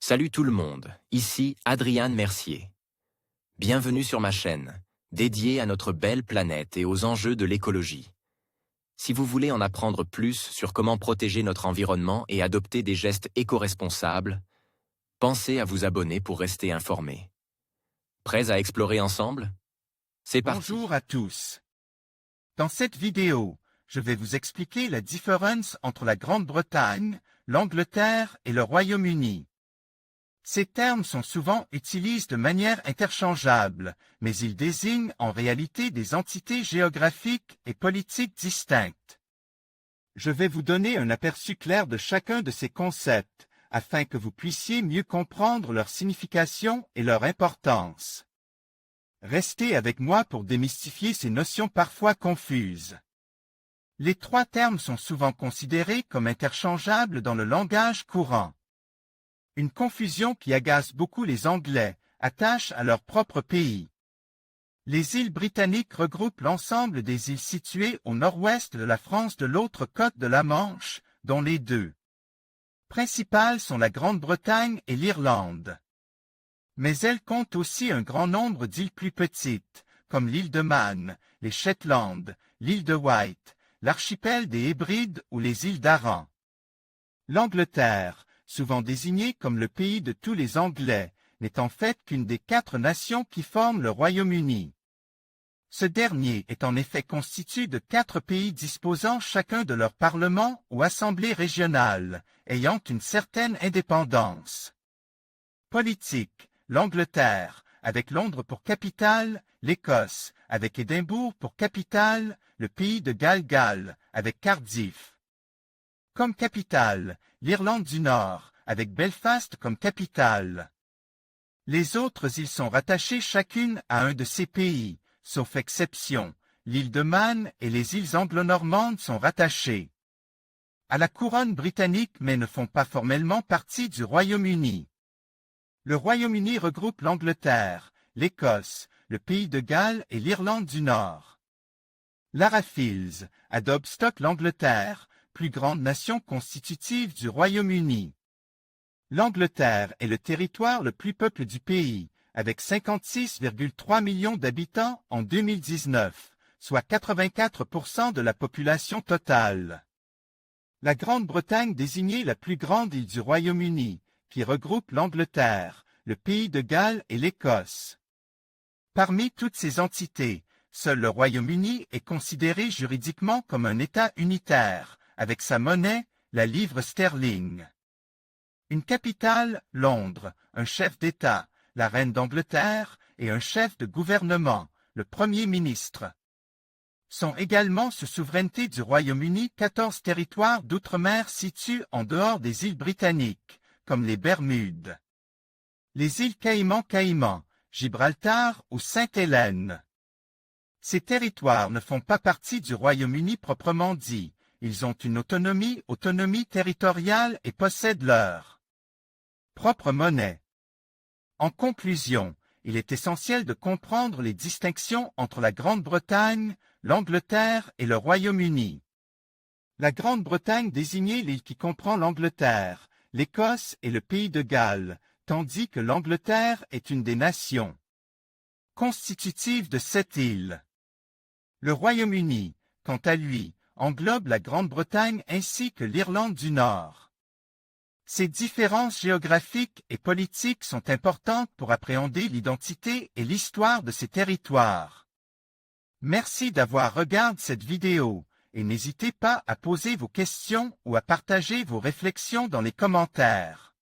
Salut tout le monde, ici Adrian Mercier. Bienvenue sur ma chaîne, dédiée à notre belle planète et aux enjeux de l'écologie. Si vous voulez en apprendre plus sur comment protéger notre environnement et adopter des gestes éco-responsables, pensez à vous abonner pour rester informé. Prêts à explorer ensemble? C'est parti. Bonjour à tous. Dans cette vidéo, je vais vous expliquer la différence entre la Grande-Bretagne, l'Angleterre et le Royaume-Uni. Ces termes sont souvent utilisés de manière interchangeable, mais ils désignent en réalité des entités géographiques et politiques distinctes. Je vais vous donner un aperçu clair de chacun de ces concepts, afin que vous puissiez mieux comprendre leur signification et leur importance. Restez avec moi pour démystifier ces notions parfois confuses. Les trois termes sont souvent considérés comme interchangeables dans le langage courant. Une confusion qui agace beaucoup les Anglais, attachent à leur propre pays. Les îles britanniques regroupent l'ensemble des îles situées au nord-ouest de la France de l'autre côte de la Manche, dont les deux principales sont la Grande-Bretagne et l'Irlande. Mais elles comptent aussi un grand nombre d'îles plus petites, comme l'île de Man, les Shetland, l'île de Wight, l'archipel des Hébrides ou les îles d'Aran. L'Angleterre, souvent désignée comme le pays de tous les Anglais, n'est en fait qu'une des 4 nations qui forment le Royaume-Uni. Ce dernier est en effet constitué de 4 pays disposant chacun de leur parlement ou assemblée régionale, ayant une certaine indépendance. Politique, l'Angleterre, avec Londres pour capitale, l'Écosse, avec Édimbourg pour capitale, le pays de Galles, avec Cardiff. Comme capitale, l'Irlande du Nord, avec Belfast comme capitale. Les autres îles sont rattachées chacune à un de ces pays, sauf exception, l'île de Man et les îles anglo-normandes sont rattachées à la couronne britannique mais ne font pas formellement partie du Royaume-Uni. Le Royaume-Uni regroupe l'Angleterre, l'Écosse, le pays de Galles et l'Irlande du Nord. L'Arafils adopte l'Angleterre, plus grande nation constitutive du Royaume-Uni. L'Angleterre est le territoire le plus peuplé du pays, avec 56,3 millions d'habitants en 2019, soit 84% de la population totale. La Grande-Bretagne désignait la plus grande île du Royaume-Uni, qui regroupe l'Angleterre, le pays de Galles et l'Écosse. Parmi toutes ces entités, seul le Royaume-Uni est considéré juridiquement comme un État unitaire, avec sa monnaie, la livre sterling. Une capitale, Londres, un chef d'État, la reine d'Angleterre, et un chef de gouvernement, le Premier ministre. Sont également sous souveraineté du Royaume-Uni 14 territoires d'outre-mer situés en dehors des îles britanniques, comme les Bermudes, les îles Caïmans, Gibraltar ou Sainte-Hélène. Ces territoires ne font pas partie du Royaume-Uni proprement dit. Ils ont une autonomie territoriale et possèdent leur propre monnaie. En conclusion, il est essentiel de comprendre les distinctions entre la Grande-Bretagne, l'Angleterre et le Royaume-Uni. La Grande-Bretagne désignait l'île qui comprend l'Angleterre, l'Écosse et le pays de Galles, tandis que l'Angleterre est une des nations constitutives de cette île. Le Royaume-Uni, quant à lui, englobe la Grande-Bretagne ainsi que l'Irlande du Nord. Ces différences géographiques et politiques sont importantes pour appréhender l'identité et l'histoire de ces territoires. Merci d'avoir regardé cette vidéo et n'hésitez pas à poser vos questions ou à partager vos réflexions dans les commentaires.